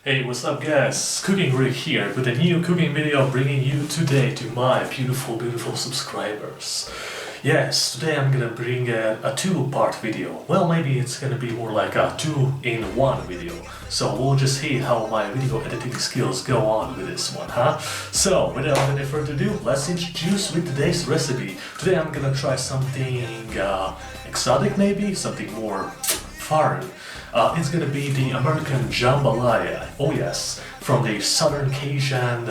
Hey, what's up guys? Cooking Rick here with a new cooking video bringing you today to my beautiful subscribers. Yes, today I'm gonna bring a two-part video. Well, maybe it's gonna be more like a two-in-one video. So we'll just see how my video editing skills go on with this one, huh? So, without any further ado, let's introduce with today's recipe. Today I'm gonna try something exotic maybe, something more foreign. It's gonna be the American Jambalaya. Oh yes, from the Southern Cajun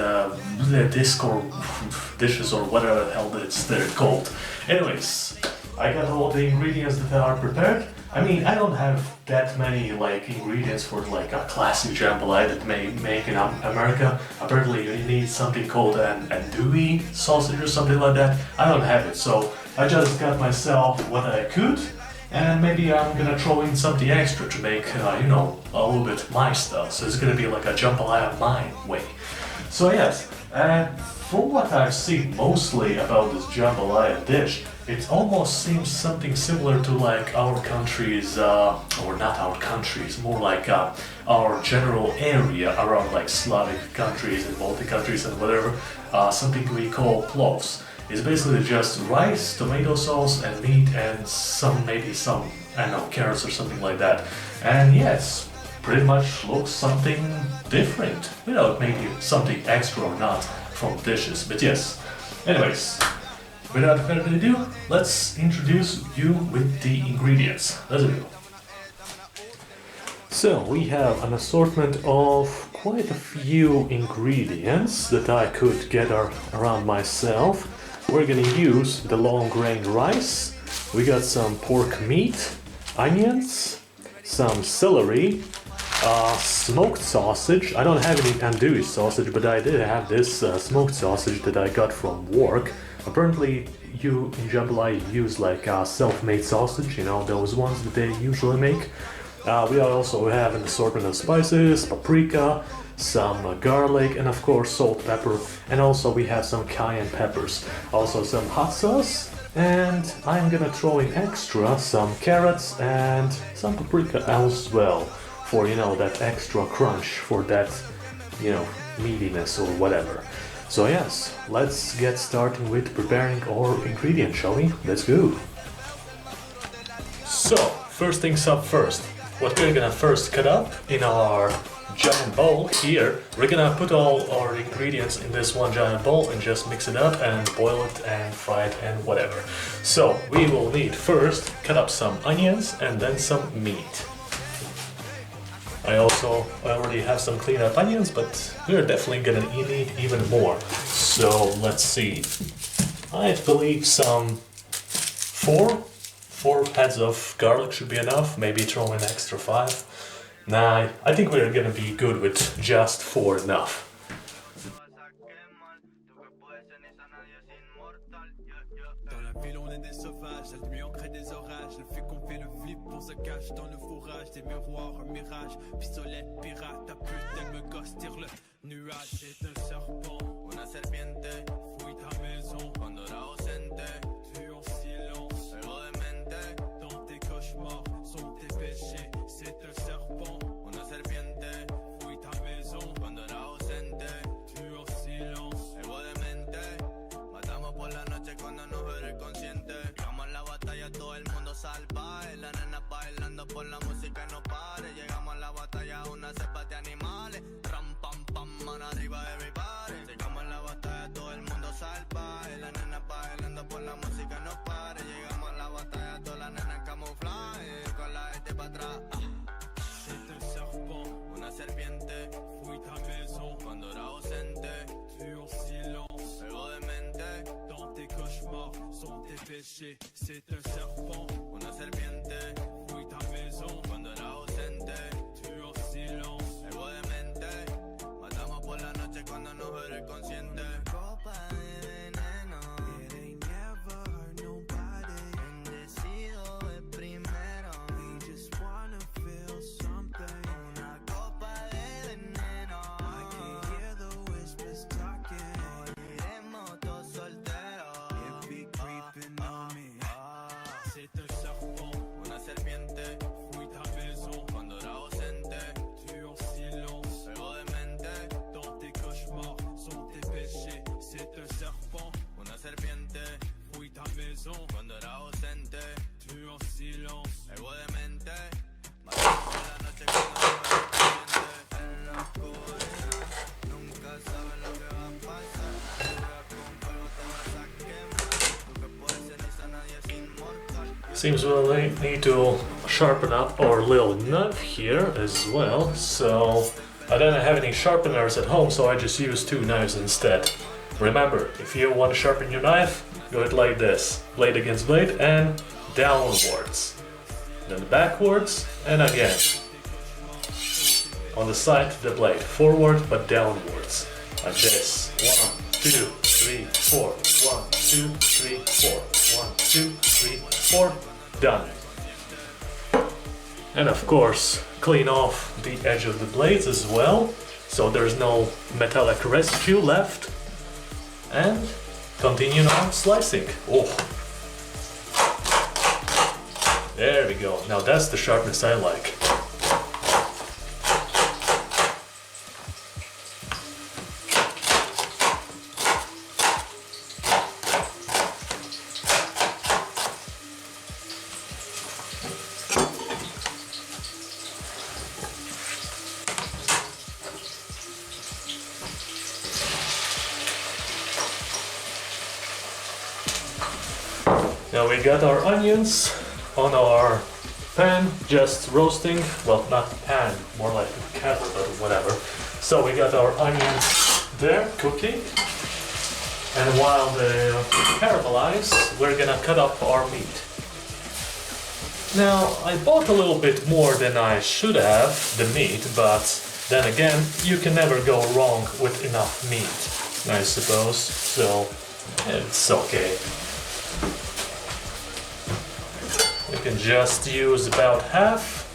dishes or whatever the hell they're called. Anyways, I got all the ingredients that are prepared. I mean, I don't have that many ingredients for a classic jambalaya that may make in America. Apparently you need something called an andouille sausage or something like that. I don't have it, so I just got myself what I could. And maybe I'm gonna throw in something extra to make, a little bit my style. So it's gonna be like a jambalaya my way. So yes, from what I've seen mostly about this jambalaya dish, it almost seems something similar to like our countries, or not our countries, more like our general area around like Slavic countries and Baltic countries and whatever, something we call plovs. It's basically just rice, tomato sauce and meat and maybe some, I don't know, carrots or something like that. And yes, pretty much looks something different, maybe something extra or not from dishes, but yes. Anyways, without further ado, let's introduce you with the ingredients. Let's go. So we have an assortment of quite a few ingredients that I could get around myself. We're gonna use the long-grain rice, we got some pork meat, onions, some celery, smoked sausage. I don't have any andouille sausage, but I did have this smoked sausage that I got from work. Apparently you in jambalaya use like self-made sausage, those ones that they usually make. We also have an assortment of spices, paprika, some garlic, and of course salt, pepper, and also we have some cayenne peppers. Also some hot sauce, and I'm gonna throw in extra some carrots and some paprika as well for that extra crunch, for that meatiness or whatever. So yes, let's get started with preparing our ingredients, shall we? Let's go! So, first things up first. What we're gonna first cut up in our giant bowl here, we're gonna put all our ingredients in this one giant bowl and just mix it up and boil it and fry it and whatever. So we will need first cut up some onions and then some meat. I already have some cleaned up onions, but we're definitely gonna need even more. So let's see. I believe some four heads of garlic should be enough, maybe throw in extra 5. Nah, I think we're gonna be good with just 4 enough. Por la música no pare, llegamos a la batalla, una cepa de animales. Ram, pam, pam, mano arriba, everybody. Llegamos a la batalla, todo el mundo salvaje. La nena bailando por la música no pare. Llegamos a la batalla, todas las nenas camuflaje. Con la gente para atrás. C'est un serpent, una serpiente. Fui ta maison, cuando era ausente. Tu en silence, algo de mente. Dans tes cauchemars, sont tes péchés. C'est un serpent, una serpiente. Cuando era ausente, tú en silencio, algo de mente. Matamos por la noche cuando no eres consciente. Copa de veneno. It ain't never hurt nobody. Bendecido es primero. We just wanna feel something. Una copa de veneno. I can hear the whispers talking. Moriremos todos solteros. It be creeping on me. C'est un serpent, una serpiente. Seems we'll need to sharpen up our little knife here as well. So I don't have any sharpeners at home, so I just use 2 knives instead. Remember, if you want to sharpen your knife, do it like this. Blade against blade and downwards. Then backwards and again. On the side of the blade. Forward but downwards. Like this. 1, 2, 3, 4. 1, 2, 3, 4. 1, 2, 3, 4. Done. And of course, clean off the edge of the blades as well, so there's no metallic residue left. And continue on slicing. Oh, there we go. Now that's the sharpness I like. Now we got our onions on our pan, just roasting. Well, not pan, more like a kettle, but whatever. So we got our onions there cooking. And while they caramelize, we're gonna cut up our meat. Now, I bought a little bit more than I should have, the meat, but then again, you can never go wrong with enough meat, I suppose. So, it's okay. We can just use about half.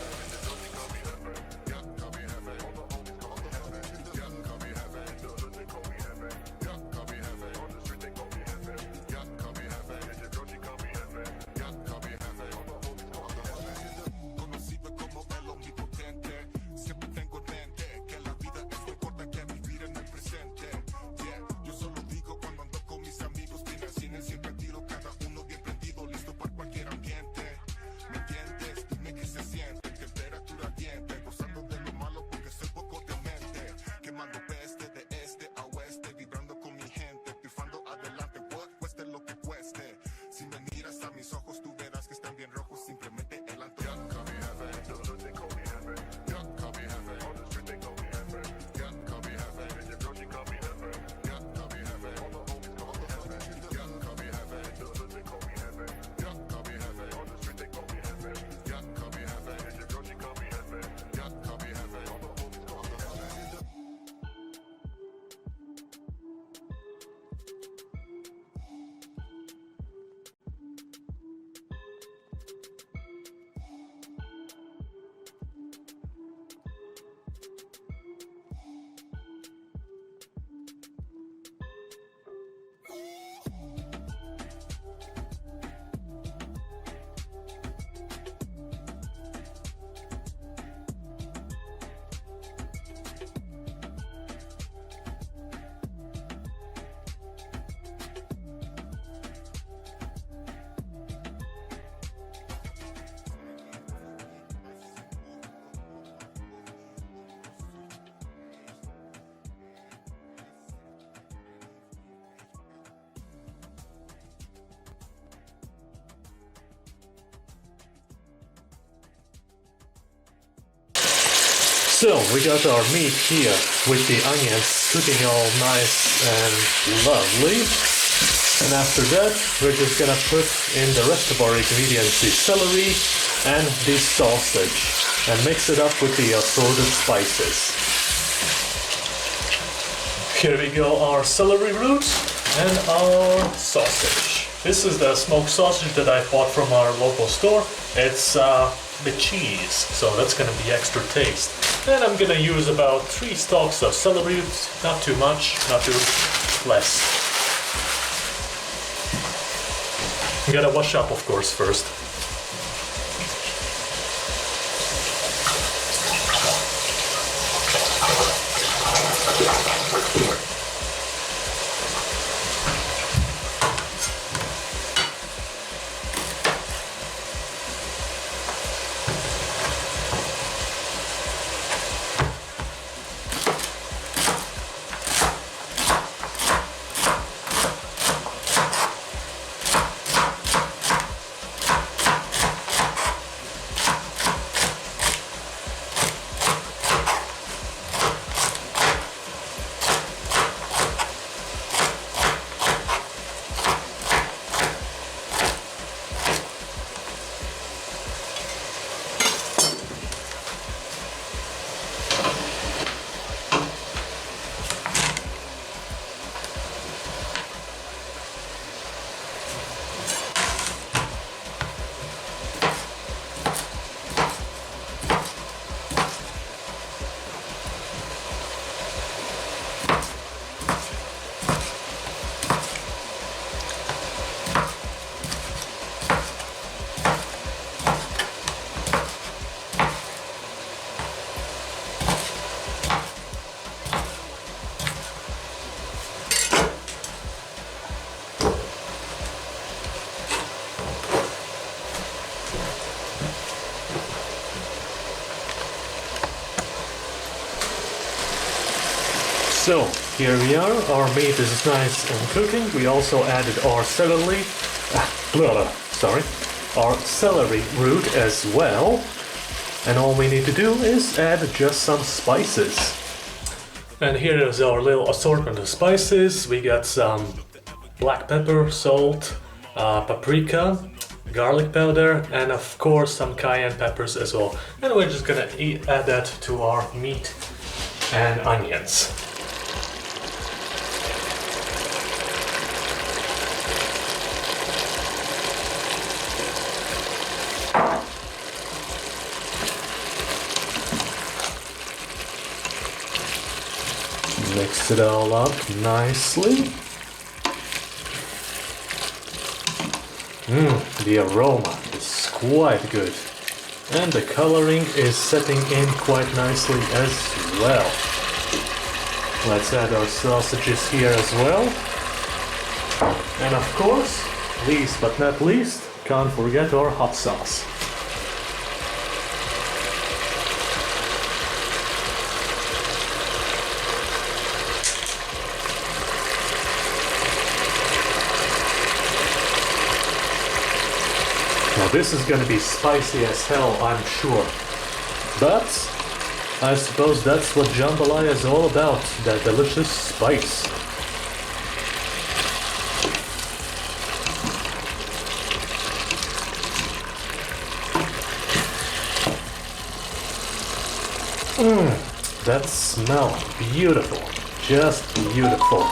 So we got our meat here with the onions cooking all nice and lovely. And after that, we're just gonna put in the rest of our ingredients, the celery and the sausage, and mix it up with the assorted spices. Here we go, our celery root and our sausage. This is the smoked sausage that I bought from our local store. It's the cheese, so that's gonna be extra taste. And I'm gonna use about 3 stalks of celery, not too much, not too less. I'm gonna wash up, of course, first. So here we are, our meat is nice and cooking. We also added our our celery root as well. And all we need to do is add just some spices. And here is our little assortment of spices. We got some black pepper, salt, paprika, garlic powder, and of course some cayenne peppers as well. And we're just gonna add that to our meat and onions. Mix it all up nicely. The aroma is quite good. And the coloring is setting in quite nicely as well. Let's add our sausages here as well. And of course, least but not least, can't forget our hot sauce. Now this is gonna be spicy as hell, I'm sure. But I suppose that's what jambalaya is all about, that delicious spice. That smell, beautiful, just beautiful.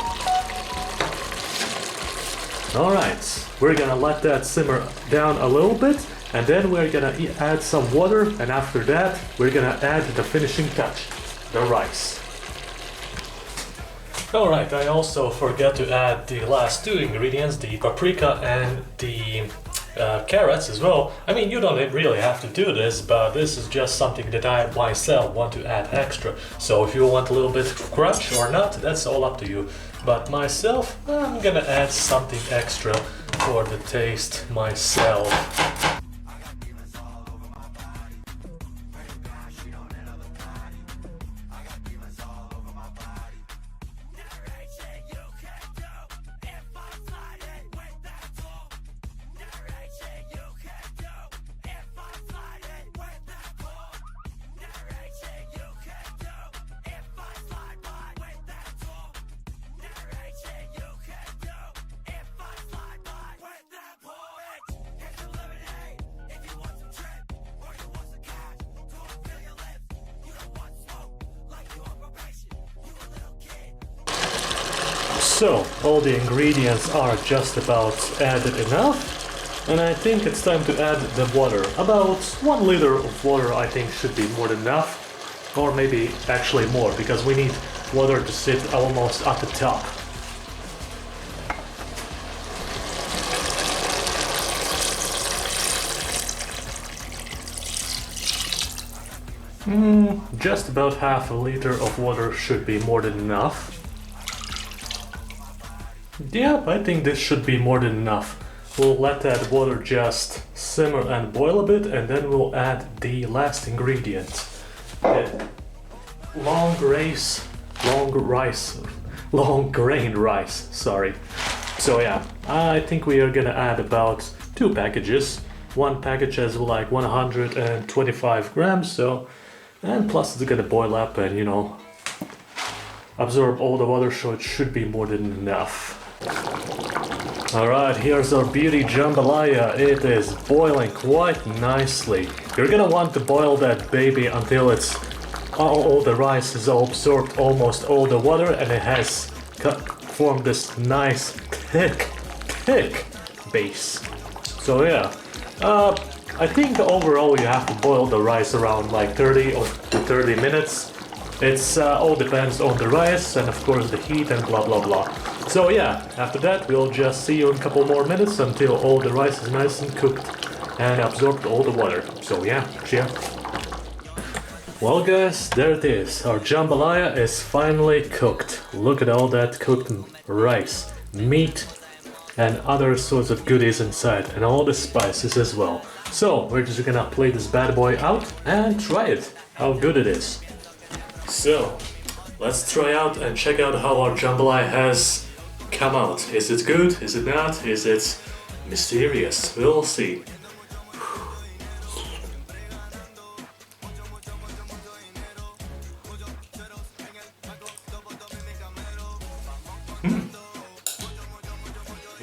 Alright, we're gonna let that simmer down a little bit, and then we're gonna add some water, and after that we're gonna add the finishing touch, the rice. Alright, I also forgot to add the last two ingredients, the paprika and the carrots as well. I mean, you don't really have to do this, but this is just something that I myself want to add extra. So if you want a little bit of crunch or not, that's all up to you. But myself, I'm gonna add something extra for the taste myself. So, all the ingredients are just about added enough, and I think it's time to add the water. About 1 liter of water I think should be more than enough, or maybe actually more, because we need water to sit almost at the top. Just about half a liter of water should be more than enough. Yeah, I think this should be more than enough. We'll let that water just simmer and boil a bit, and then we'll add the last ingredient. The long grain rice, sorry. So yeah, I think we are gonna add about 2 packages. One package has like 125 grams, so, and plus it's gonna boil up and, you know, absorb all the water, so it should be more than enough. Alright, here's our beauty jambalaya. It is boiling quite nicely. You're gonna want to boil that baby until it's all the rice is all absorbed, almost all the water, and it has formed this nice thick base. So yeah, I think overall you have to boil the rice around like 30 to 30 minutes. It's all depends on the rice and of course the heat and blah blah blah. So yeah, after that we'll just see you in a couple more minutes until all the rice is nice and cooked and absorbed all the water. So yeah, cheers. Well guys, there it is. Our jambalaya is finally cooked. Look at all that cooked rice, meat and other sorts of goodies inside, and all the spices as well. So we're just gonna plate this bad boy out and try it, how good it is. So let's try out and check out how our jambalaya has come out. Is it good? Is it not? Is it mysterious? We'll see.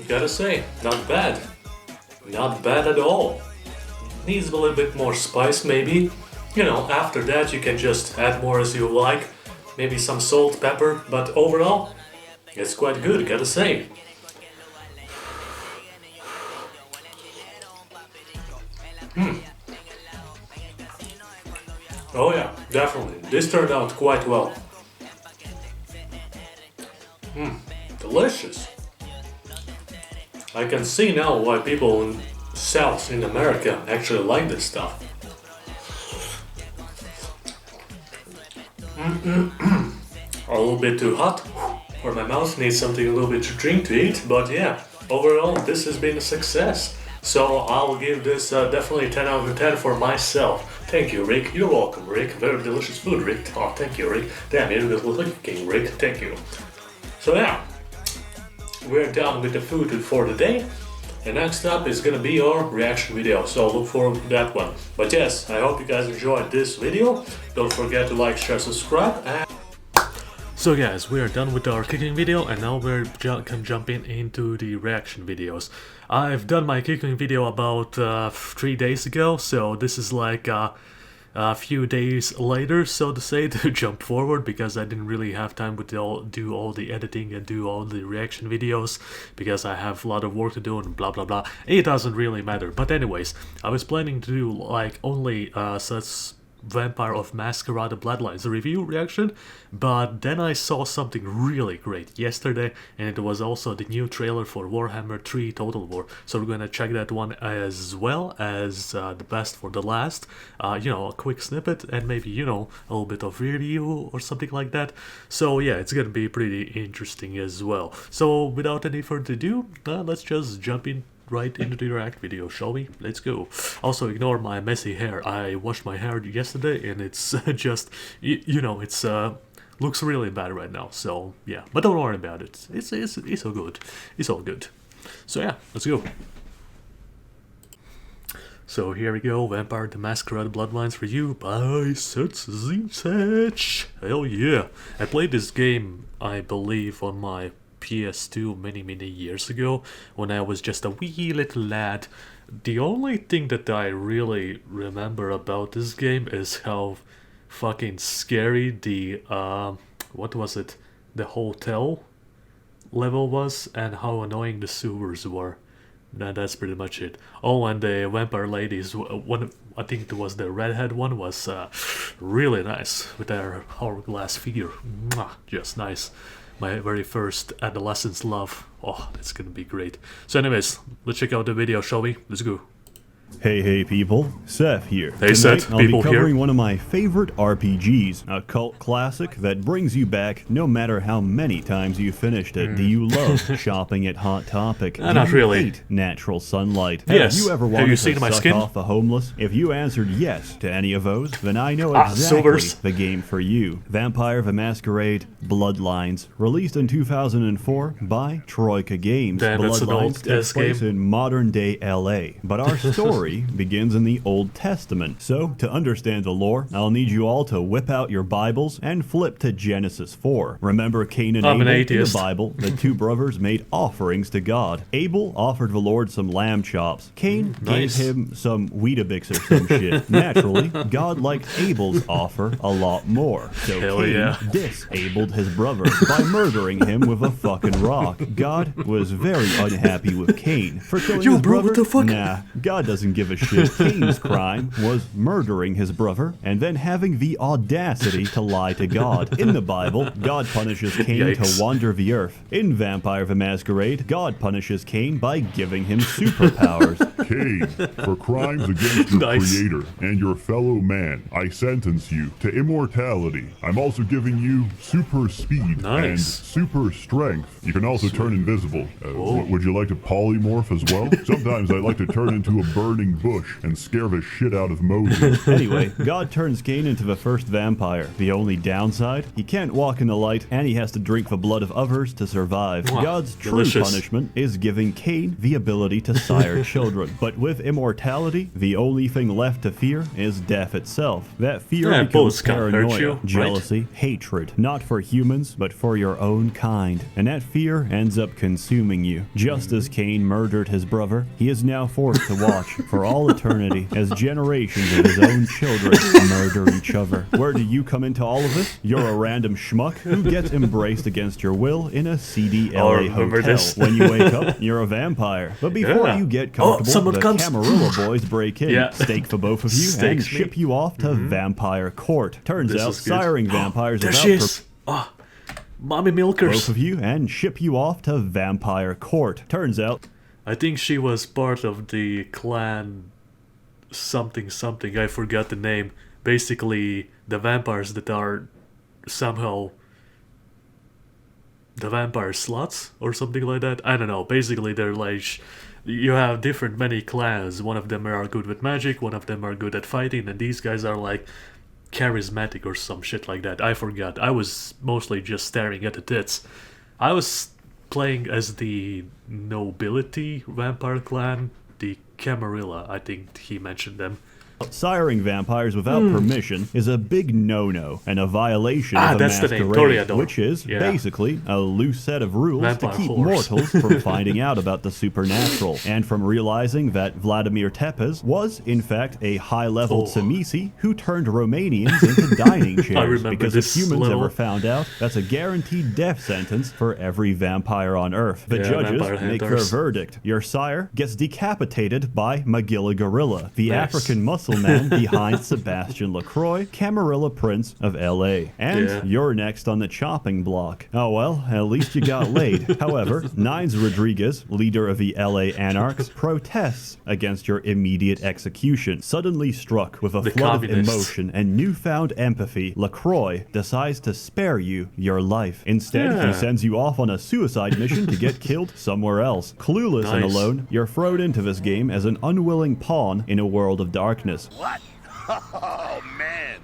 Gotta say, not bad. Not bad at all. Needs a little bit more spice maybe. You know, after that you can just add more as you like. Maybe some salt, pepper, but overall, it's quite good, gotta say. Oh yeah, definitely. This turned out quite well. Delicious. I can see now why people in South in America actually like this stuff. A little bit too hot for my mouth, needs something a little bit to drink to eat, but yeah, overall this has been a success. So I'll give this definitely 10 out of 10 for myself. Thank you, Rick. You're welcome, Rick. Very delicious food, Rick. Oh, thank you, Rick. Damn, you're good looking, Rick. Thank you. So yeah, we're done with the food for the day. And next up is gonna be our reaction video, so look forward to that one. But yes, I hope you guys enjoyed this video. Don't forget to like, share, subscribe, and... So guys, we are done with our cooking video, and now we're jumping into the reaction videos. I've done my cooking video about 3 days ago, so this is like a few days later, so to say, to jump forward, because I didn't really have time to do all the editing and do all the reaction videos, because I have a lot of work to do and blah blah blah. It doesn't really matter. But anyways, I was planning to do like only such Vampire of Masquerada Bloodlines review reaction, but then I saw something really great yesterday, and it was also the new trailer for Warhammer 3 Total War, so we're gonna check that one as well as the best for the last, you know, a quick snippet and maybe, you know, a little bit of review or something like that. So yeah, it's gonna be pretty interesting as well. So without any further ado, let's just jump in right into the react video, shall we? Let's go. Also ignore my messy hair. I washed my hair yesterday and it's just, you know, it's looks really bad right now. So yeah, but don't worry about it. It's all good. It's all good. So yeah, let's go. So here we go, Vampire the Masquerade Bloodlines review by Ssethtzeentach. Hell yeah. I played this game, I believe, on my PS2 many years ago, when I was just a wee little lad. The only thing that I really remember about this game is how fucking scary the what was it, the hotel level was, and how annoying the sewers were. That's pretty much it. Oh, and the vampire ladies, one, I think it was the redhead one, was really nice with their hourglass figure. Mwah, just nice. My very first adolescence love. Oh, that's gonna be great. So anyways, let's check out the video, shall we? Let's go. Hey people, Seth here. Hey Seth, I'll people be covering here. one of my favorite RPGs, a cult classic that brings you back no matter how many times you finished it. Do you love shopping at Hot Topic? Do Not you really. hate natural sunlight? Yes. Have you ever Have wanted you to seen my suck skin? off a homeless? If you answered yes to any of those, then I know exactly silvers. the game for you. Vampire the Masquerade Bloodlines, released in 2004 by Troika Games. Damn, that's an Bloodlines old takes place game. in modern day LA, but our story begins in the Old Testament. So, to understand the lore, I'll need you all to whip out your Bibles and flip to Genesis 4. Remember Cain and I'm an Abel? In atheist. the Bible, the two brothers made offerings to God. Abel offered the Lord some lamb chops. Cain Nice. gave him some Weetabix or some shit. Naturally, God liked Abel's offer a lot more. So Hell Cain yeah. disabled his brother by murdering him with a fucking rock. God was very unhappy with Cain for killing Yo, his bro, brother. what the fuck? Nah, God doesn't give a shit. Cain's crime was murdering his brother and then having the audacity to lie to God. In the Bible, God punishes Cain Yikes. to wander the earth. In Vampire the Masquerade, God punishes Cain by giving him superpowers. Cain, for crimes against your Nice. creator and your fellow man, I sentence you to immortality. I'm also giving you super speed and Nice. super strength. You can also turn invisible. Would you like to polymorph as well? Sometimes I like to turn into a burning burning bush and scare the shit out of Moses. Anyway, God turns Cain into the first vampire. The only downside, he can't walk in the light and he has to drink the blood of others to survive. Wow, God's true delicious. punishment is giving Cain the ability to sire children. But with immortality, the only thing left to fear is death itself. That fear Yeah, becomes both can hurt paranoia, you, right? jealousy, hatred, not for humans, but for your own kind. And that fear ends up consuming you. Just as Cain murdered his brother, he is now forced to watch for all eternity as generations of his own children murder each other. Where do you come into all of this? You're a random schmuck who gets embraced against your will in a seedy Oh, LA remember hotel. this? When you wake up, you're a vampire. But before Yeah. you get Oh, comfortable, someone the comes. Camarilla boys break in, Yeah. stake for both of you, and Stakes me. ship you off to vampire court. Turns This out is good. siring vampires There is she out is. Oh, mommy both milkers. of you and ship you off to vampire court. Turns out I think she was part of the clan something something. I forgot the name. Basically, the vampires that are somehow the vampire sluts or something like that. I don't know. Basically, they're like you have different many clans. One of them are good with magic. One of them are good at fighting, and these guys are like charismatic or some shit like that. I forgot. I was mostly just staring at the tits. I was playing as the nobility vampire clan, the Camarilla. I think he mentioned them. siring vampires without permission is a big no-no and a violation of the that's the name, Masquerade, Toreador. which is Yeah. basically a loose set of rules Vampire to keep horse. mortals from finding out about the supernatural and from realizing that Vladimir Tepes was, in fact, a high-leveled Oh. Tsimisi who turned Romanians into dining chairs. remember Because this if humans level. ever found out, that's a guaranteed death sentence for every vampire on Earth. The Yeah, judges vampire make their hunters. verdict. Your sire gets decapitated by Magilla Gorilla, the Nice. African muscle man behind Sebastian LaCroix, Camarilla Prince of LA. And Yeah. you're next on the chopping block. Oh well, at least you got laid. However, Nines Rodriguez, leader of the LA Anarchs, protests against your immediate execution. Suddenly struck with a The flood communists. of emotion and newfound empathy, LaCroix decides to spare you your life. Instead, Yeah. he sends you off on a suicide mission to get killed somewhere else. Clueless and Nice. alone, you're thrown into this game as an unwilling pawn in a world of darkness. What? Oh, man.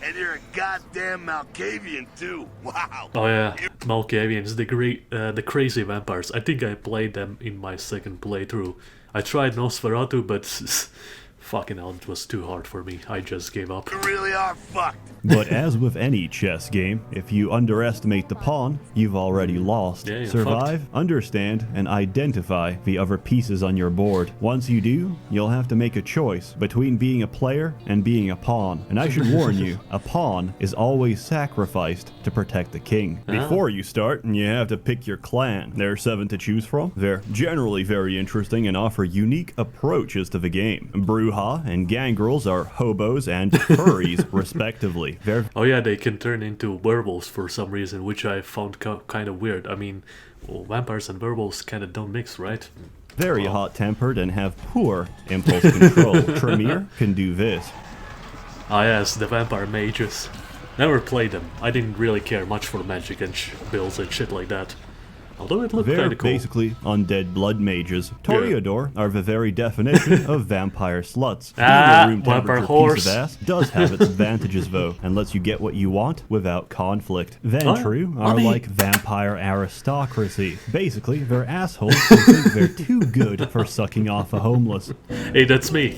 And you're a goddamn Malkavian, too. Wow. Oh yeah, Malkavians, the crazy vampires. I think I played them in my second playthrough. I tried Nosferatu, but fucking hell, it was too hard for me. I just gave up. You really are fucked. But as with any chess game, if you underestimate the pawn, you've already lost. Yeah, you're Survive, understand, and identify the other pieces on your board. Once you do, you'll have to make a choice between being a player and being a pawn. And I should warn you, a pawn is always sacrificed to protect the king. Before you start, you have to pick your clan. There are 7 to choose from. They're generally very interesting and offer unique approaches to the game. Bruja and Gangrels are hobos and furries, respectively. They're Oh yeah, they can turn into werewolves for some reason, which I found kind of weird. I mean, well, vampires and werewolves kind of don't mix, right? very hot-tempered and have poor impulse control. Tremere can do this. Ah yes, the vampire mages. Never played them. I didn't really care much for magic and builds and shit like that. Although it looked They're kind of cool. basically undead blood mages. Toreador are the very definition of vampire sluts. Being Ah, a room vampire temperature horse. piece of ass does have its advantages though, and lets you get what you want without conflict. Ventru are money. like vampire aristocracy. Basically, they're assholes who think they're too good for sucking off a homeless. Hey, that's me.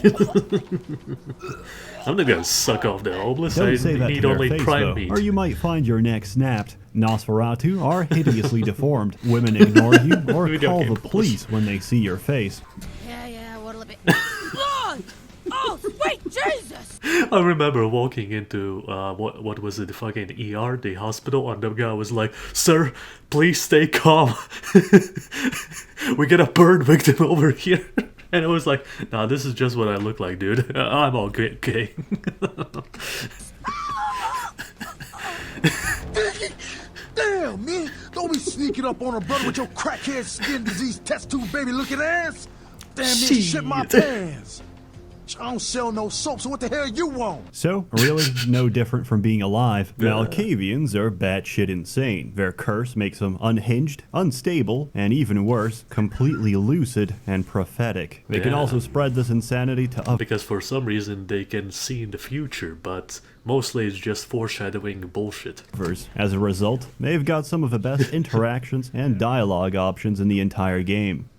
I'm not gonna suck off the homeless. Don't I say that to need their only face, prime though, meat. or you might find your neck snapped. Nosferatu are hideously deformed. Women ignore you or Video call game the police when they see your face. Yeah, what'll it be? Blood! Oh, sweet Jesus! I remember walking into what was it, the fucking ER, the hospital, and the guy was like, "Sir, please stay calm. We got a burn victim over here." And I was like, "Nah, this is just what I look like, dude. I'm okay." Damn, man. Don't be sneaking up on a brother with your crackhead skin disease test tube baby looking ass. Damn, man, shit my Shit. pants. bitch. I don't sell no soap, so what the hell you want? So, really, no different from being alive. Malkavians are batshit insane. Their curse makes them unhinged, unstable, and even worse, completely lucid and prophetic. They can also spread this insanity to others. Because for some reason they can see in the future, but mostly it's just foreshadowing bullshit. As a result, they've got some of the best interactions and dialogue options in the entire game.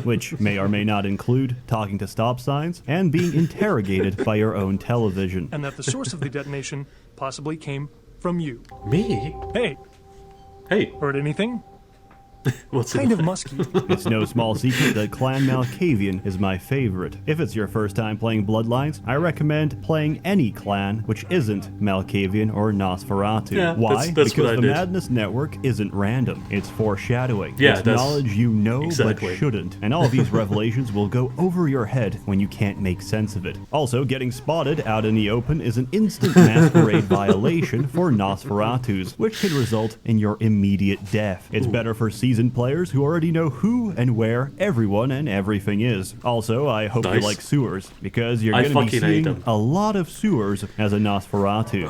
Which may or may not include talking to stop signs and being interrogated by your own television. And that the source of the detonation possibly came from you. Me? Hey. Hey. Heard anything? What's kind of musky. It's no small secret that Clan Malkavian is my favorite. If it's your first time playing Bloodlines, I recommend playing any clan which isn't Malkavian or Nosferatu. Yeah, Why? that's Because the Madness Network isn't random. It's foreshadowing. Yeah, it's that's knowledge you know exactly. but shouldn't. And all these revelations will go over your head when you can't make sense of it. Also, getting spotted out in the open is an instant masquerade violation for Nosferatus, which could result in your immediate death. It's better for seasoned players who already know who and where everyone and everything is. Also, I hope you like sewers, because you're going to be seeing a lot of sewers as a Nosferatu.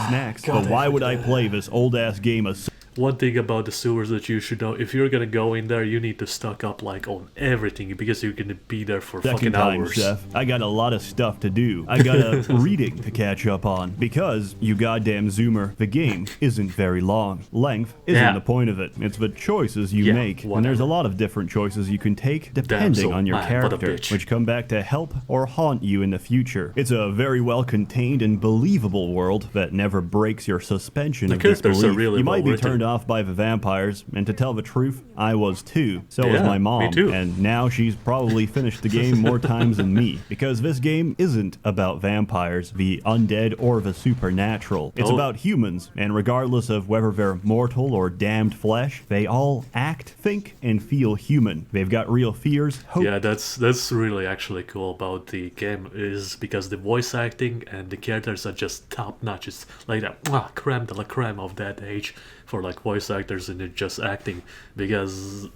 Snacks, but why would I play this old-ass game of... One thing about the sewers that you should know, if you're gonna go in there, you need to stock up like on everything, because you're gonna be there for fucking hours. Chef. I got a lot of stuff to do. I got a reading to catch up on, because, you goddamn zoomer, the game isn't very long. Length isn't the point of it. It's the choices you make. And there's a lot of different choices you can take depending on your character, which come back to help or haunt you in the future. It's a very well contained and believable world that never breaks your suspension of disbelief. Really you might be turned off by the vampires, and to tell the truth, I was too. So was my mom, me too. And now she's probably finished the game more times than me, because this game isn't about vampires, the undead, or the supernatural. It's about humans, and regardless of whether they're mortal or damned flesh, they all act, think, and feel human. They've got real fears, hope. Yeah, that's really actually cool about the game, is because the voice acting and the characters are just top notch. It's like that creme de la creme of that age for like voice actors and just acting, because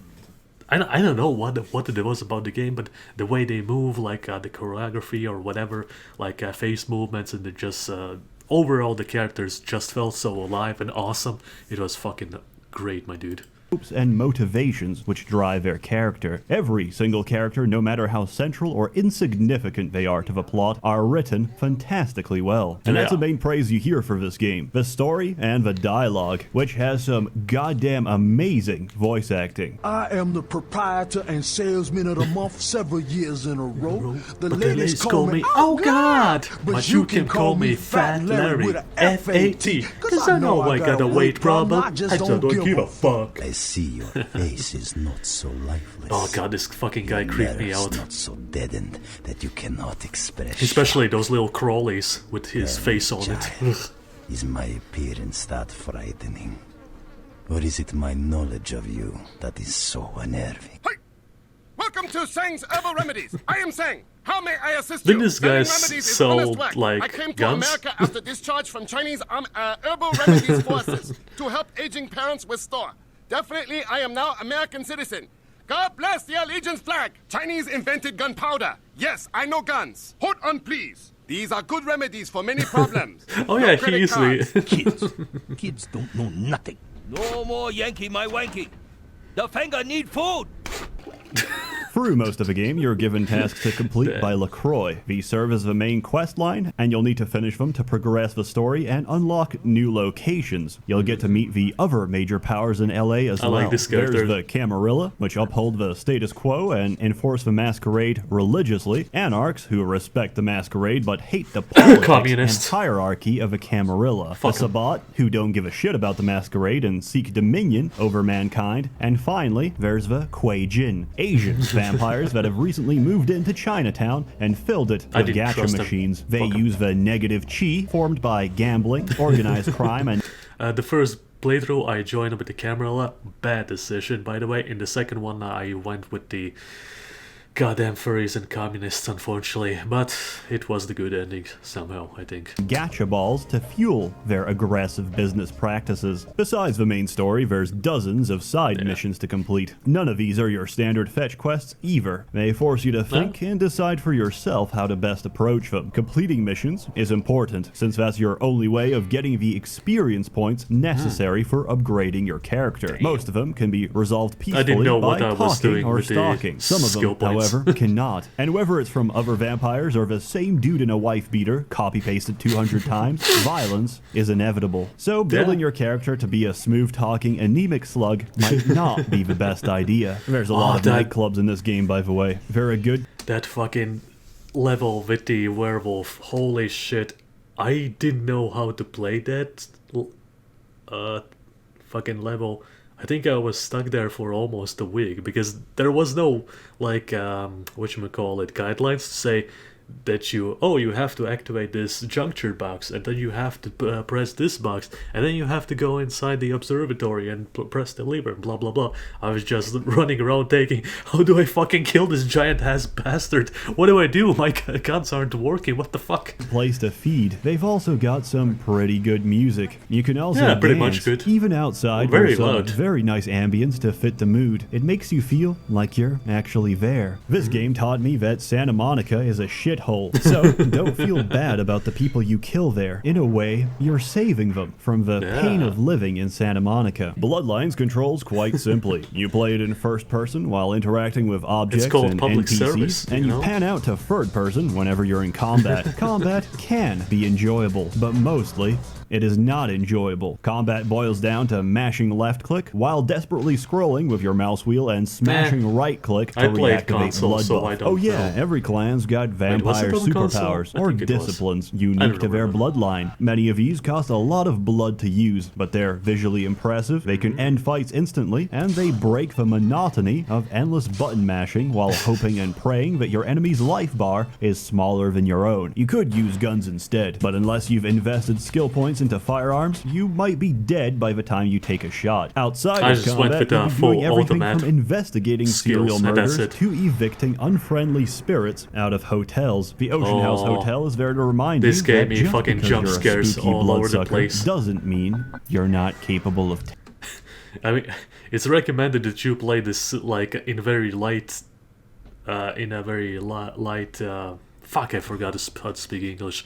I don't know what it was about the game, but the way they move, like the choreography or whatever, like face movements, and just overall the characters just felt so alive and awesome. It was fucking great, my dude. Hopes and motivations which drive their character. Every single character, no matter how central or insignificant they are to the plot, are written fantastically well. And that's the main praise you hear for this game. The story and the dialogue, which has some goddamn amazing voice acting. I am the proprietor and salesman of the month several years in a row. The ladies call me, oh God! But you can call me Fat Larry with a F8. Cause I know I got a weight problem, I just don't give a fuck. I see your face is not so lifeless. Oh god, this fucking guy creeped me out. Not so deadened that you cannot express. Especially those little crawlies with his face on it. Is my appearance that frightening? Or is it my knowledge of you that is so unnerving? Hey! Welcome to Sang's Herbal Remedies. I am Sang. How may I assist you? Didn't this guy sell like I came to guns? America after discharge from Chinese Herbal Remedies forces to help aging parents restore. Definitely, I am now American citizen. God bless the Allegiance flag. Chinese invented gunpowder. Yes, I know guns. Hold on, please. These are good remedies for many problems. Oh yeah, he easily. Kids don't know nothing. No more Yankee my wanky. The finger need food. Through most of the game, you're given tasks to complete by LaCroix. These serve as the main quest line, and you'll need to finish them to progress the story and unlock new locations. You'll get to meet the other major powers in LA as well. Like this character. There's the Camarilla, which uphold the status quo and enforce the masquerade religiously. Anarchs, who respect the masquerade but hate the politics and hierarchy of a Camarilla. The Sabbat, who don't give a shit about the masquerade and seek dominion over mankind. And finally, there's the Kuei Jin, Asians, vampires that have recently moved into Chinatown and filled it with gacha machines. They use the negative chi formed by gambling, organized crime, and... The first playthrough I joined with the Camarilla, bad decision by the way. In the second one I went with the goddamn furries and communists, unfortunately. But it was the good ending, somehow, I think. Gacha balls to fuel their aggressive business practices. Besides the main story, there's dozens of side missions to complete. None of these are your standard fetch quests either. They force you to think and decide for yourself how to best approach them. Completing missions is important, since that's your only way of getting the experience points necessary for upgrading your character. Most of them can be resolved peacefully by talking or stalking. Some of them, however, cannot. And whether it's from other vampires or the same dude in a wife beater, copy-pasted 200 times, violence is inevitable. So building your character to be a smooth-talking, anemic slug might not be the best idea. There's a lot of nightclubs in this game, by the way. Very good. That fucking level with the werewolf, holy shit. I didn't know how to play that fucking level. I think I was stuck there for almost a week because there was no like whatchamacallit guidelines to say that you have to activate this juncture box, and then you have to press this box, and then you have to go inside the observatory and press the lever, blah blah blah. I was just running around thinking, how do I fucking kill this giant ass bastard? What do I do? My guns aren't working, what the fuck? Place to feed. They've also got some pretty good music. You can also dance, pretty much good. Even outside. Very there's some loud. very nice ambience to fit the mood. It makes you feel like you're actually there. This game taught me that Santa Monica is a shithole, so don't feel bad about the people you kill there. In a way, you're saving them from the pain of living in Santa Monica. Bloodlines controls quite simply. You play it in first person while interacting with objects and NPCs, service, and you pan out to third person whenever you're in combat. Combat can be enjoyable, but mostly it is not enjoyable. Combat boils down to mashing left click while desperately scrolling with your mouse wheel and smashing right click to reactivate blood buff. Oh yeah, every clan's got vampire superpowers or disciplines unique to their bloodline. Many of these cost a lot of blood to use, but they're visually impressive, they can end fights instantly, and they break the monotony of endless button mashing while hoping and praying that your enemy's life bar is smaller than your own. You could use guns instead, but unless you've invested skill points into firearms, you might be dead by the time you take a shot. Outside of combat, you'll be doing everything from investigating serial murders to evicting unfriendly spirits out of hotels. The Ocean House Hotel is there to remind you that just fucking because jump you're a scares spooky all over the bloodsucker place. doesn't mean you're not capable of I mean, it's recommended that you play this like in very light fuck, I forgot how to speak English.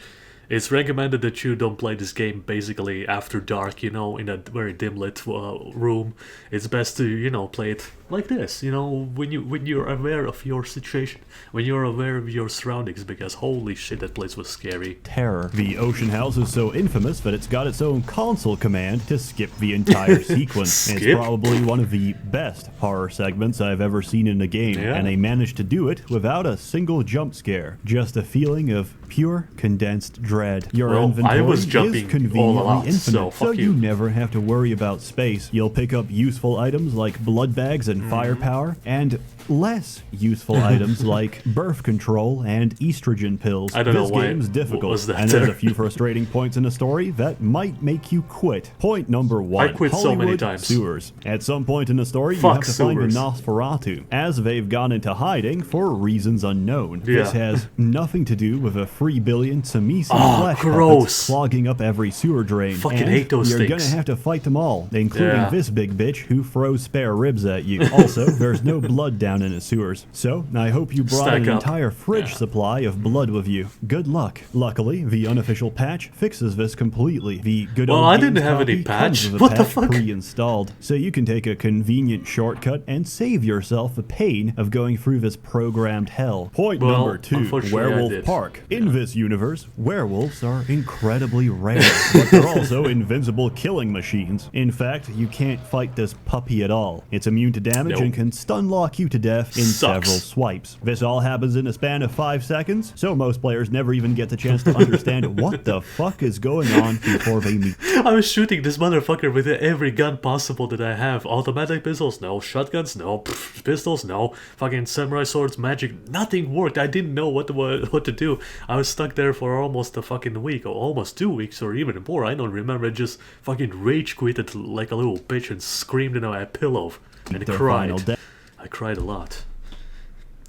It's recommended that you don't play this game basically after dark, in a very dim lit room. It's best to, play it like this, when you're aware of your situation, when you're aware of your surroundings, because holy shit, that place was scary. Terror. The Ocean House is so infamous that it's got its own console command to skip the entire sequence. It's probably one of the best horror segments I've ever seen in a game, and they managed to do it without a single jump scare. Just a feeling of pure condensed dread. Your inventory is conveniently infinite, so you never have to worry about space. You'll pick up useful items like blood bags and firepower, and less useful items like birth control and estrogen pills. I don't know why. This game's difficult, and there? there's a few frustrating points in the story that might make you quit. Point number 1. I quit Hollywood so many times. Sewers. At some point in the story, you have to find the Nosferatu, as they've gone into hiding for reasons unknown. This has nothing to do with a 3 billion Tamisi flesh puppets clogging up every sewer drain. Fucking hate those you're things. gonna have to fight them all, including this big bitch who throws spare ribs at you. Also, there's no blood down in the sewers, so I hope you brought an entire fridge supply of blood with you. Good luck. Luckily, the unofficial patch fixes this completely. The good old I didn't have any patch. What the fuck? Pre-installed, so you can take a convenient shortcut and save yourself the pain of going through this programmed hell. Point number 2, Werewolf Park. In this universe, werewolves are incredibly rare, but they're also invincible killing machines. In fact, you can't fight this puppy at all. It's immune to damage and can stun lock you to death in several swipes. This all happens in a span of 5 seconds, so most players never even get the chance to understand what the fuck is going on before they meet. I was shooting this motherfucker with every gun possible that I have. Automatic pistols, no. Shotguns, no. Pistols, no. Fucking samurai swords, magic, nothing worked. I didn't know what to do. I was stuck there for almost a fucking week, or almost 2 weeks, or even more. I don't remember. I just fucking rage quitted like a little bitch and screamed into my pillow and cried. I cried a lot.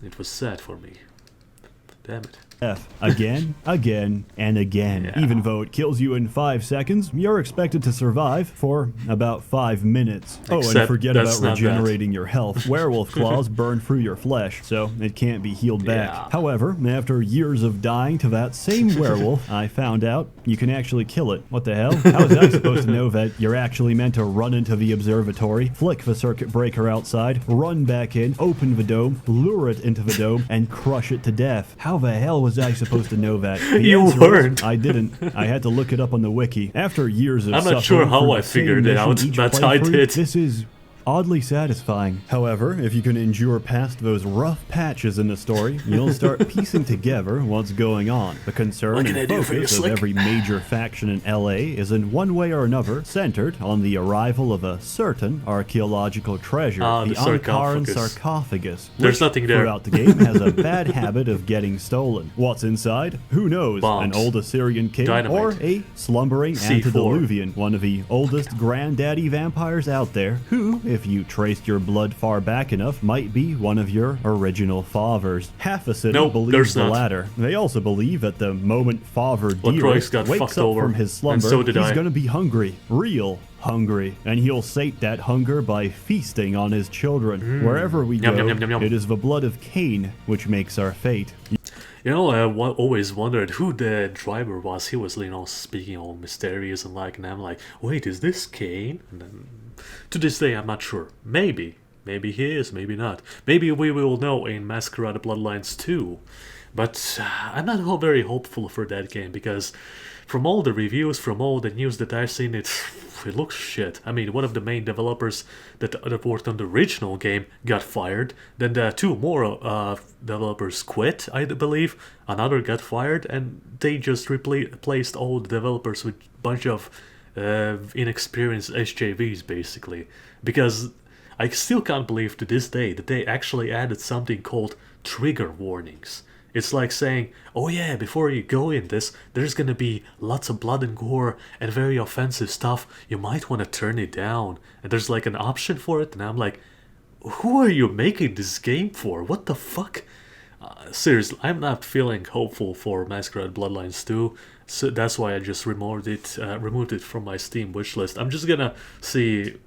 It was sad for me. Damn it. Again, and again. Yeah. Even though it kills you in 5 seconds, you're expected to survive for about 5 minutes. Oh, and Except forget that's about not regenerating your health. Werewolf claws burn through your flesh, so it can't be healed back. Yeah. However, after years of dying to that same werewolf, I found out you can actually kill it. What the hell? How was I supposed to know that you're actually meant to run into the observatory, flick the circuit breaker outside, run back in, open the dome, lure it into the dome, and crush it to death? How the hell was I supposed to know that? The You answer is, weren't. I didn't. I had to look it up on the wiki. After years of I'm not suffering sure how through I the same figured it mission out, each but I playthrough, did. This is oddly satisfying. However, if you can endure past those rough patches in the story, you'll start piecing together what's going on. The concern What can I and do for you, focus of Slick? every major faction in LA is in one way or another centered on the arrival of a certain archaeological treasure, Ah, the the Ankaran sarcophagus. sarcophagus, There's which nothing there. throughout the game has a bad habit of getting stolen. What's inside? Who knows? Bombs. An old Assyrian king Dynamite. or a slumbering C4. antediluvian, one of the oldest granddaddy vampires out there, who, if you traced your blood far back enough, might be one of your original fathers. Half a city Nope, believes there's the not. latter. They also believe that the moment Father Latroix Dearest got wakes fucked up over, from his and slumber, so did he's I. gonna be hungry. Real hungry. And he'll sate that hunger by feasting on his children. Wherever we Yum, go, yum, yum, yum, yum. it is the blood of Cain which makes our fate. You know, I always wondered who the driver was. He was, you know, speaking all mysterious and like, and I'm like, wait, is this Kane? And then, to this day, I'm not sure. Maybe he is, maybe not. Maybe we will know in Masquerada Bloodlines 2. But I'm not very hopeful for that game because from all the reviews, from all the news that I've seen, it looks shit. I mean, one of the main developers that worked on the original game got fired. Then the two more developers quit, I believe. Another got fired, and they just replaced all the developers with a bunch of inexperienced SJVs, basically. Because I still can't believe to this day that they actually added something called trigger warnings. It's like saying, oh yeah, before you go in this, there's gonna be lots of blood and gore and very offensive stuff. You might want to turn it down. And there's like an option for it, and I'm like, who are you making this game for? What the fuck? Seriously, I'm not feeling hopeful for Masquerade Bloodlines 2, so that's why I just removed it from my Steam wishlist. I'm just gonna see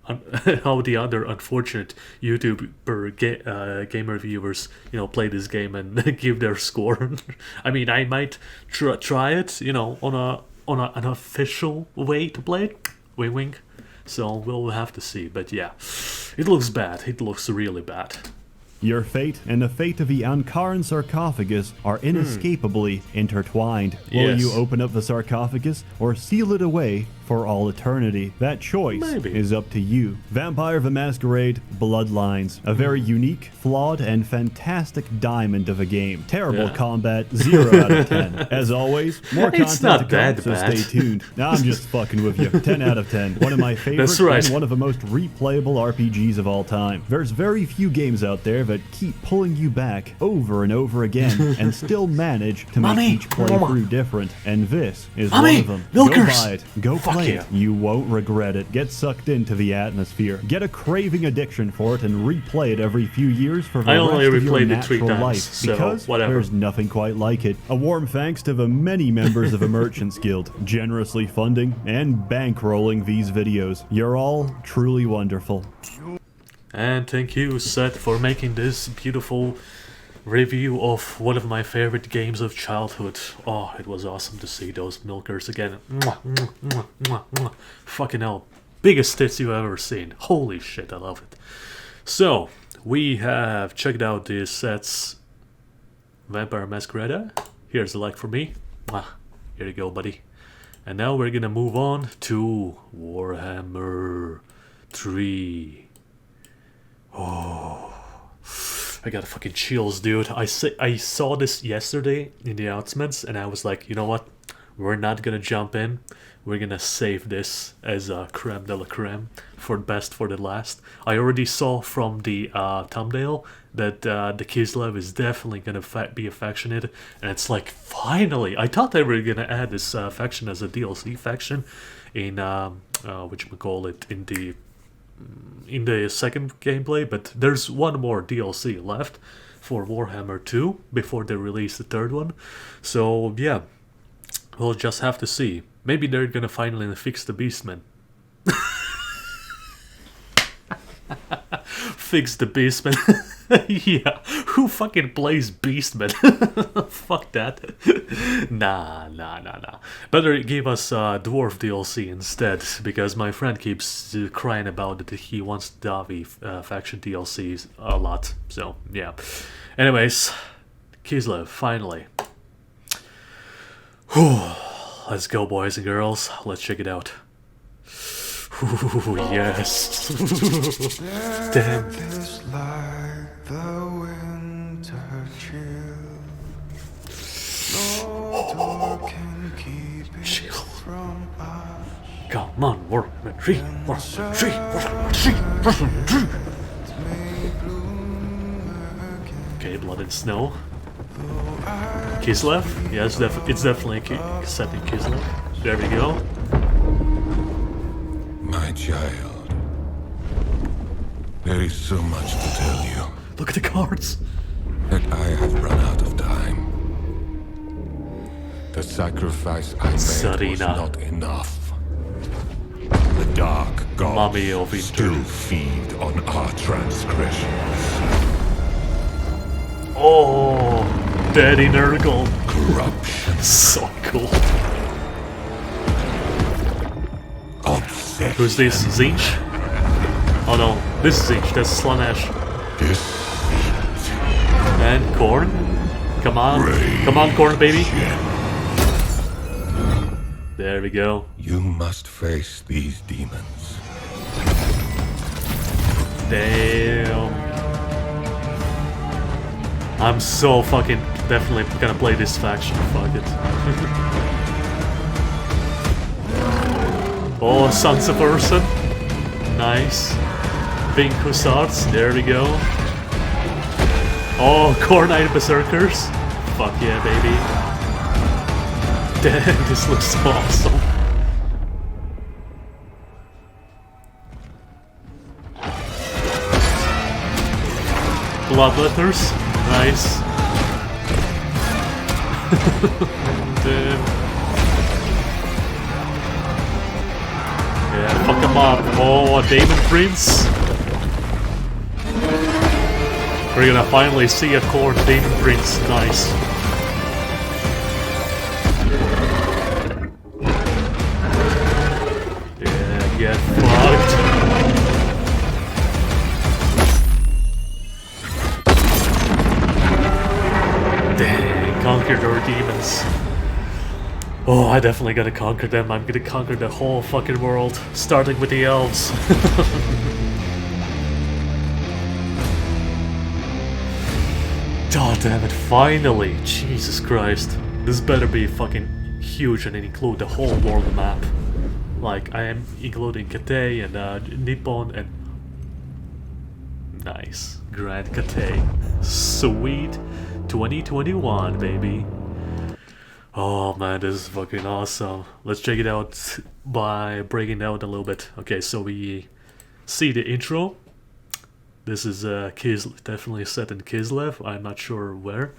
how the other unfortunate YouTuber gamer viewers, you know, play this game and give their score. I mean, I might try it, you know, on an official way to play it. Wink, wink. So we'll have to see. But yeah, it looks bad. It looks really bad. Your fate and the fate of the Ankaran sarcophagus are inescapably intertwined. Will Yes. you open up the sarcophagus or seal it away for all eternity? That choice Maybe. is up to you. Vampire the Masquerade Bloodlines, a very unique, flawed, and fantastic diamond of a game. Terrible Yeah. combat, 0 out of 10. As always, more content It's not to come, that so bad. stay tuned. Nah, I'm just fucking with you. 10 out of 10. One of my favorites That's right. and one of the most replayable RPGs of all time. There's very few games out there that keep pulling you back over and over again and still manage to Mommy, make each playthrough different. And this is Mommy, one of them. milkers. Go buy it. Go Fuck play yeah. it. You won't regret it. Get sucked into the atmosphere. Get a craving addiction for it and replay it every few years for the I only rest of your replayed it 3 natural times, life. so Because whatever. there's nothing quite like it. A warm thanks to the many members of the Merchants Guild, generously funding and bankrolling these videos. You're all truly wonderful. And thank you, Seth, for making this beautiful review of one of my favorite games of childhood. Oh, it was awesome to see those milkers again. Mwah, mwah, mwah, mwah, mwah. Fucking hell. Biggest tits you've ever seen. Holy shit, I love it. So, we have checked out this set's Vampire Masquerada. Here's a like for me. Mwah. Here you go, buddy. And now we're gonna move on to Warhammer 3. Oh, I got fucking chills, dude. I saw this yesterday in the announcements, and I was like, you know what? We're not gonna jump in. We're gonna save this as a creme de la creme for best for the last. I already saw from the thumbnail that the Kislev is definitely gonna be affectionate, and it's like finally. I thought they were gonna add this faction as a DLC faction in whatchamacallit, in the second gameplay, but there's one more DLC left for Warhammer 2 before they release the third one. So yeah, we'll just have to see. Maybe they're gonna finally fix the Beastmen. Fix the Beastmen. Yeah, who fucking plays Beastmen? Fuck that. Nah. Better give us Dwarf DLC instead, because my friend keeps crying about it. He wants Davi faction DLCs a lot. So yeah. Anyways, Kislev finally. Whew. Let's go, boys and girls. Let's check it out. Ooh, yes. Damn. Chill. Come on, workman tree. Okay, Blood and Snow. Kislev? Yes, it's definitely set in Kislev. There we go. My child, there is so much to tell you. Look at the cards. That I have run out of time. The sacrifice I made was not enough. The dark gods still feed on our transgressions. Oh, Daddy Nurgle. Corruption. So cool. Who's this? Tzeentch? Oh no, this is Tzeentch, that's Slanesh. And Khorne? Come on. Come on, Khorne, baby. There we go. You must face these demons. Damn. I'm so fucking definitely gonna play this faction. Fuck it. Oh, Sons of Urson. Nice. Pink Hussars. There we go. Oh, Khorne Berserkers. Fuck yeah, baby. Damn, this looks so awesome. Bloodletters. Nice. Damn. Yeah, fuck him up. Oh, a Demon Prince. We're gonna finally see a Khorne Demon Prince. Nice. Yeah, get fucked. Dang, conquered our demons. Oh, I definitely gotta conquer them. I'm gonna conquer the whole fucking world, starting with the elves. God damn it, finally! Jesus Christ. This better be fucking huge and include the whole world map. Like, I am including Cathay and Nippon and... Nice. Grand Cathay. Sweet. 2021, baby. Oh man, this is fucking awesome. Let's check it out by breaking down a little bit. Okay, so we see the intro. This is definitely set in Kislev. I'm not sure where.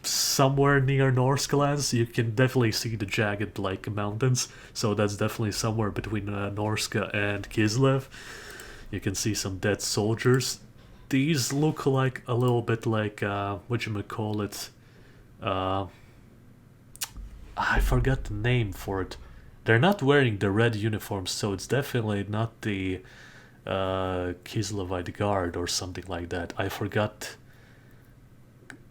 Somewhere near Norse lands. You can definitely see the jagged like mountains. So that's definitely somewhere between Norska and Kislev. You can see some dead soldiers. These look like a little bit like whatchamacallit. I forgot the name for it. They're not wearing the red uniforms, so it's definitely not the Kislevite Guard or something like that. I forgot.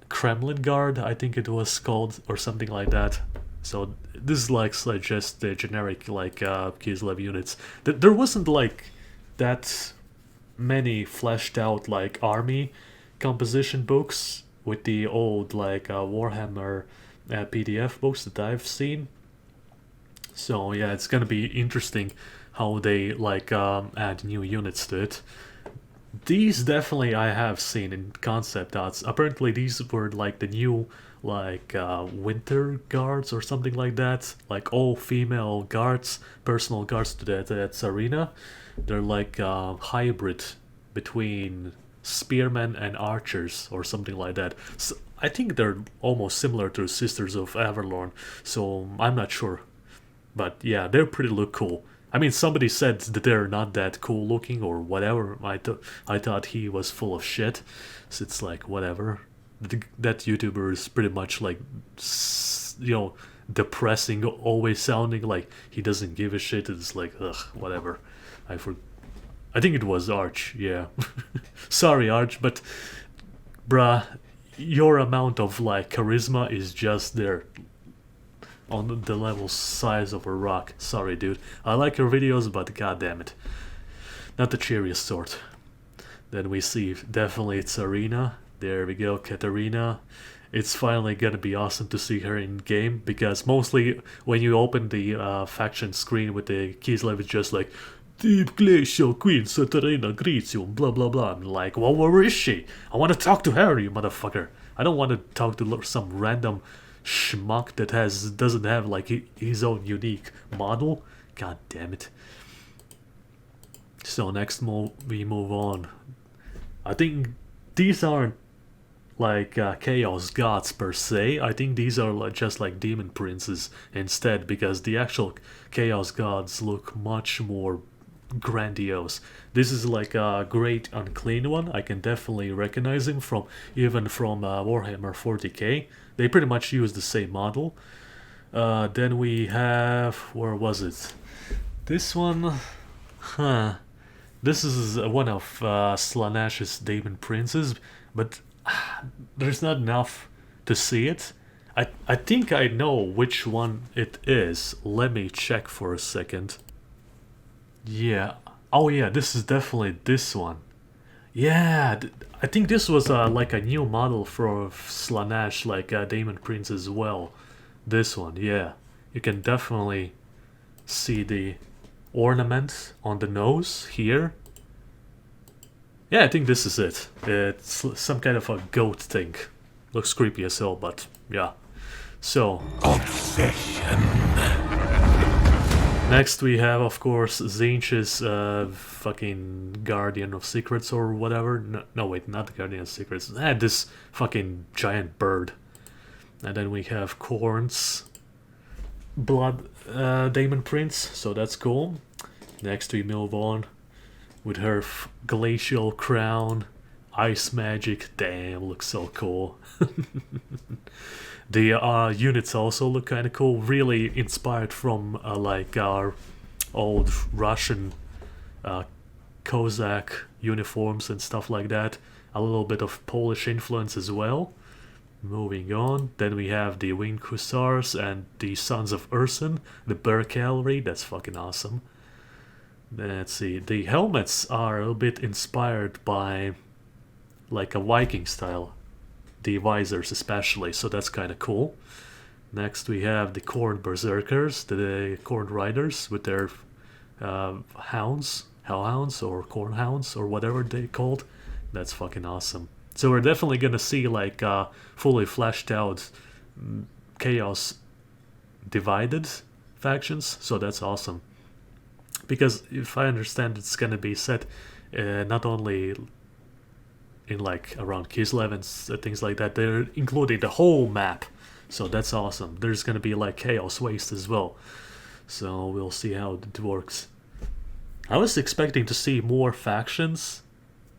Kremlin Guard, I think it was called, or something like that. So this is like just the generic like Kislev units. There wasn't like that many fleshed out like army composition books with the old like Warhammer PDF books that I've seen. So yeah, it's gonna be interesting how they like add new units to it. These definitely I have seen in concept arts. Apparently these were like the new like winter guards or something like that, like all female guards, personal guards to that Tsarina. They're like hybrid between spearmen and archers or something like that. So I think they're almost similar to Sisters of Avalon, so I'm not sure. But yeah, they pretty look cool. I mean, somebody said that they're not that cool looking or whatever. I thought he was full of shit. So it's like, whatever. That YouTuber is pretty much like, you know, depressing, always sounding like he doesn't give a shit. It's like, ugh, whatever. I think it was Arch, yeah. Sorry, Arch, but bruh, your amount of like charisma is just there on the level size of a rock. Sorry, dude. I like your videos, but goddamn it, not the cheeriest sort. Then we see definitely Tsarina. There we go, Katarina. It's finally gonna be awesome to see her in game, because mostly when you open the faction screen with the Kislev, it's just like Deep Glacial Queen Katarina greets you, blah blah blah. I'm like, well, where is she? I want to talk to her, you motherfucker. I don't want to talk to some random schmuck that doesn't have like his own unique model. God damn it. So next we move on. I think these aren't like chaos gods per se. I think these are like, just like demon princes instead, because the actual chaos gods look much more grandiose. This is like a great unclean one. I can definitely recognize him from Warhammer 40k. They pretty much use the same model. Then we have, where was it? This one, this is one of Slaanesh's demon princes, but there's not enough to see it. I think I know which one it is. Let me check for a second. Yeah. Oh yeah, this is definitely this one. Yeah, I think this was like a new model for Slaanesh, like Demon Prince as well. This one, yeah. You can definitely see the ornament on the nose here. Yeah, I think this is it. It's some kind of a goat thing. Looks creepy as hell, but yeah. So, obsession. Next we have, of course, Tzeentch's fucking Guardian of Secrets or whatever. No, wait, not the Guardian of Secrets. This fucking giant bird. And then we have Khorne's Blood Demon Prince, so that's cool. Next we move on with her glacial crown, ice magic. Damn, looks so cool. The units also look kind of cool, really inspired from like our old Russian Cossack uniforms and stuff like that. A little bit of Polish influence as well. Moving on, then we have the Winged Hussars and the Sons of Ursun, the Bear Cavalry. That's fucking awesome. Let's see, the helmets are a little bit inspired by like a Viking style, the visors especially, so that's kind of cool. Next we have the Khorne Berserkers, the Khorne Riders with their hounds, hellhounds or corn hounds or whatever they called. That's fucking awesome. So we're definitely gonna see like fully fleshed out chaos divided factions, so that's awesome. Because if I understand, it's gonna be set not only in like around Kislev and things like that, they're including the whole map, so that's awesome. There's gonna be like Chaos Waste as well, so we'll see how it works. I was expecting to see more factions,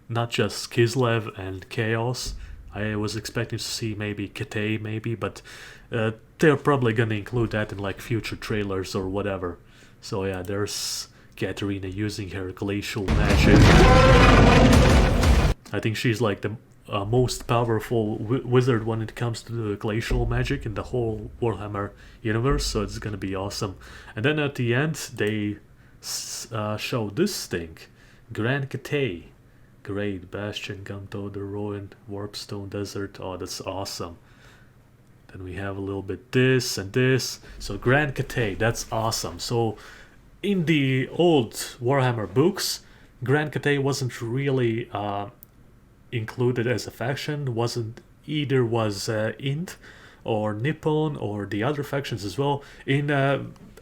not just Kislev and Chaos. I was expecting to see maybe Kate maybe, but they're probably gonna include that in like future trailers or whatever. So yeah, there's Katarina using her glacial magic. I think she's like the most powerful wizard when it comes to the glacial magic in the whole Warhammer universe, so it's gonna be awesome. And then at the end they show this thing, Grand Kate, Great Bastion, Gunto, the Ruin, Warpstone Desert. Oh, that's awesome. Then we have a little bit this and this. So Grand Kate, that's awesome. So in the old Warhammer books, Grand Kate wasn't really included as a faction. Was Int or Nippon or the other factions as well. In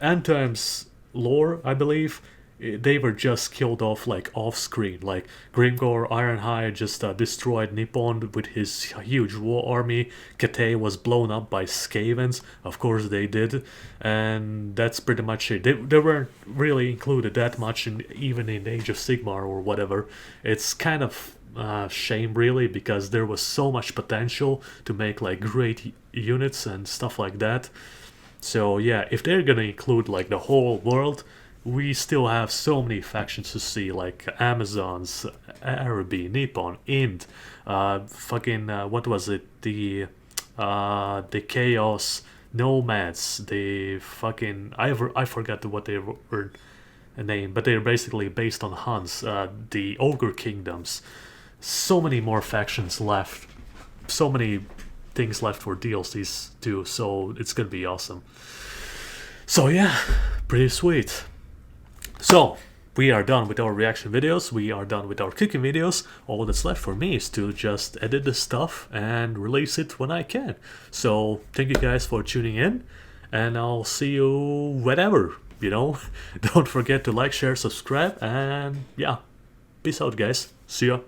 Antime's lore, I believe, they were just killed off like off screen. Like Grimgor Ironhide just destroyed Nippon with his huge war army. Cathay was blown up by Skavens, of course they did, and that's pretty much it. They weren't really included that much even in Age of Sigmar or whatever. It's kind of shame really, because there was so much potential to make like great units and stuff like that. So yeah, if they're gonna include like the whole world, we still have so many factions to see, like Amazons, Araby, Nippon, Ind, what was it, the Chaos Nomads, the fucking, I forgot what they were named, but they're basically based on Huns, the Ogre Kingdoms. So many more factions left, so many things left for DLCs too, so it's gonna be awesome. So yeah, pretty sweet. So, we are done with our reaction videos, we are done with our cooking videos. All that's left for me is to just edit the stuff and release it when I can. So, thank you guys for tuning in, and I'll see you whenever, you know. Don't forget to like, share, subscribe, and yeah, peace out guys. See ya.